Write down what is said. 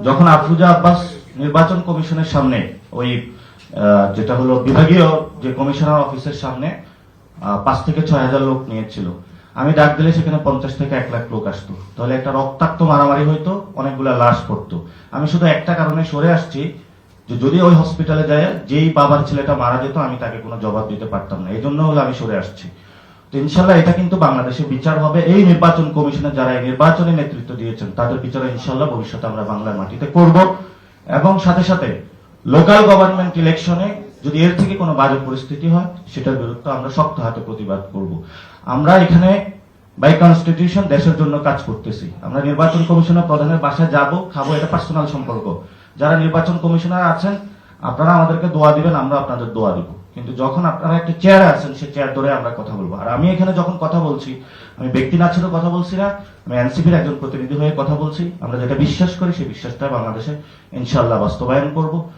যখন আফরোজা আব্বাস নির্বাচন কমিশনের সামনে ওই যেটা হলো বিভাগীয় যে কমিশনার অফিসের সামনে 5 থেকে 6,000 লোক নিয়েছিল, আমি ডাক দিলে সেখানে 50 থেকে 1 লাখ লোক আসতো, তাহলে একটা রক্তাক্ত মারামারি হইতো, অনেকগুলা লাশ পড়তো। আমি শুধু একটা কারণে সরে আসছি, যে যদি ওই হসপিটালে যায় যেই বাবার ছেলেটা মারা যেত আমি তাকে কোনো জবাব দিতে পারতাম না, এই জন্য হলো আমি সরে আসছি। তো ইনশাল্লাহ এটা কিন্তু বাংলাদেশে বিচার হবে। এই নির্বাচন কমিশনে যারা এই নির্বাচনে নেতৃত্ব দিয়েছেন তাদের বিচার ইনশাল্লাহ ভবিষ্যতে আমরা বাংলার মাটিতে করব। এবং সাথে সাথে লোকাল গভর্নমেন্ট ইলেকশনে যদি এর থেকে কোনো বাজে পরিস্থিতি হয় সেটার বিরুদ্ধে আমরা শক্ত হাতে প্রতিবাদ করব। আমরা এখানে বাই কনস্টিটিউশন দেশের জন্য কাজ করতেছি। আমরা নির্বাচন কমিশনের প্রধানের বাসায় যাব, খাবো, এটা পার্সোনাল সম্পর্ক। যারা নির্বাচন কমিশনার আছেন আপনারা আমাদেরকে দোয়া দিবেন, আমরা আপনাদের দোয়া দিব, কিন্তু যখন আপনারা একটা চেয়ারে আছেন সেই চেয়ার ধরে আমরা কথা বলবো। আর আমি এখানে যখন কথা বলছি আমি ব্যক্তি না ছিল কথা বলছি না, আমি এনসিপির একজন প্রতিনিধি হয়ে কথা বলছি। আমরা যেটা বিশ্বাস করি সেই বিশ্বাসটা বাংলাদেশে ইনশাআল্লাহ বাস্তবায়ন করব।